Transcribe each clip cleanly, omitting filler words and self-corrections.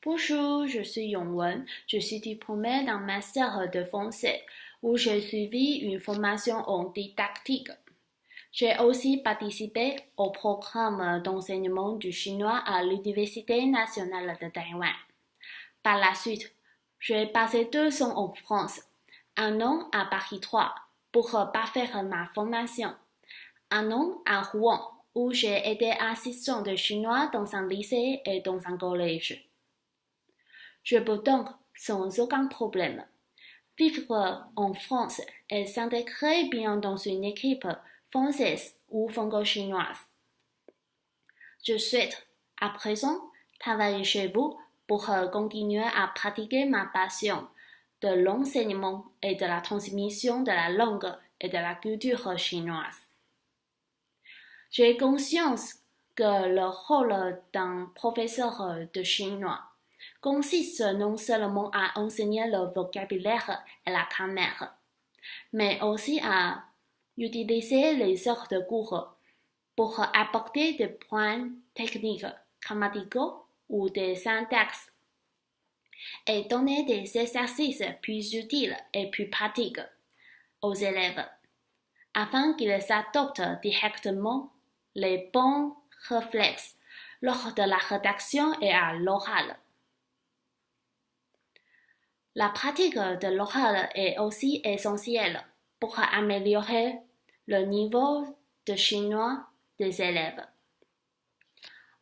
Bonjour, je suis Yongwen. Je suis diplômée d'un master de français où j'ai suivi une formation en didactique. J'ai aussi participé au programme d'enseignement du chinois à l'Université nationale de Taïwan. Par la suite, j'ai passé 2 ans en France, un an à Paris 3 pour parfaire ma formation, un an à Rouen où j'ai été assistant de chinois dans un lycée et dans un collège. Je peux donc, sans aucun problème, vivre en France et s'intégrer bien dans une équipe française ou franco-chinoise. Je souhaite, à présent, travailler chez vous pour continuer à pratiquer ma passion de l'enseignement et de la transmission de la langue et de la culture chinoise. J'ai conscience que le rôle d'un professeur de chinois consiste non seulement à enseigner le vocabulaire et la grammaire, mais aussi à utiliser les heures de cours pour apporter des points techniques, grammaticaux ou des syntaxes et donner des exercices plus utiles et plus pratiques aux élèves, afin qu'ils adoptent directement les bons réflexes lors de la rédaction et à l'oral. La pratique de l'oral est aussi essentielle pour améliorer le niveau de chinois des élèves.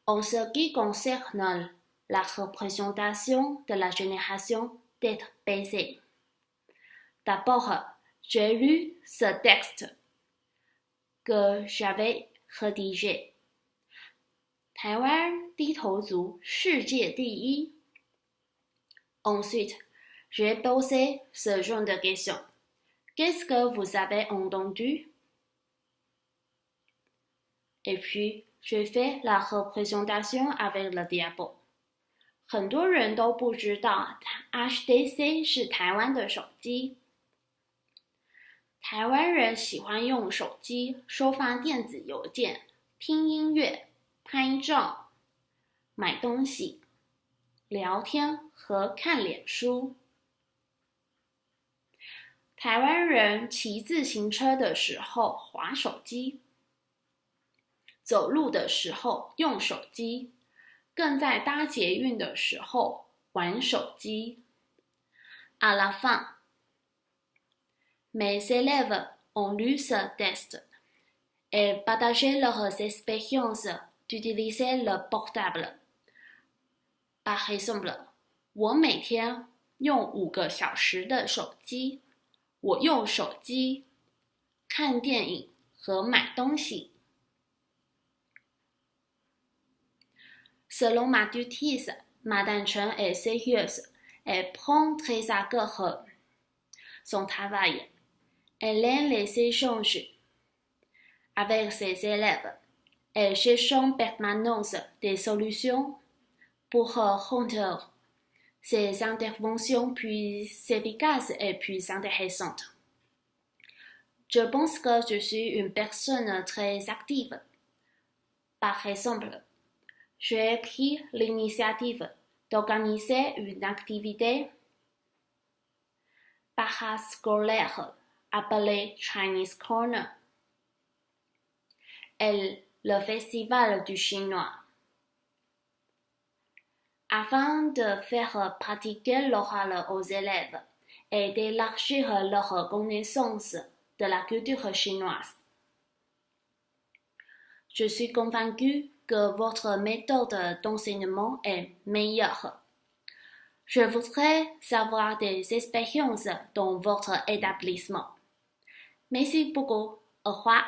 En ce qui concerne la représentation de la génération ZBC, d'abord, j'ai lu ce texte que j'avais rédigé. 台湾低头族世界第一. Ensuite, j'ai posé ce genre de questions. Qu'est-ce que vous avez entendu? Et puis, j'ai fait la représentation avec le diapo. 很多人都不知道 HTC 是台湾的手机。台湾人喜欢用手机收发电子邮件、听音乐、拍照、买东西、聊天和看脸书。台湾人骑自行车的时候滑手机，走路的时候用手机，更在搭捷运的时候玩手机。À la fin, mes élèves ont lu ce texte et partagé leurs expériences d'utiliser le portable. Par exemple, 我每天用5个小时的手机。我用手机看电影和买东西。Selon ma tutrice, Madame Chen est sérieuse et prend très à cœur son travail. Elle aime les échanges avec ses élèves et cherche en permanence des solutions pour rendre ses interventions plus efficaces et plus intéressantes. Je pense que je suis une personne très active. Par exemple, j'ai pris l'initiative d'organiser une activité parascolaire appelée Chinese Corner et le Festival du Chinois, afin de faire pratiquer l'oral aux élèves et d'élargir leur connaissance de la culture chinoise. Je suis convaincue que votre méthode d'enseignement est meilleure. Je voudrais savoir des expériences dans votre établissement. Merci beaucoup. Au revoir.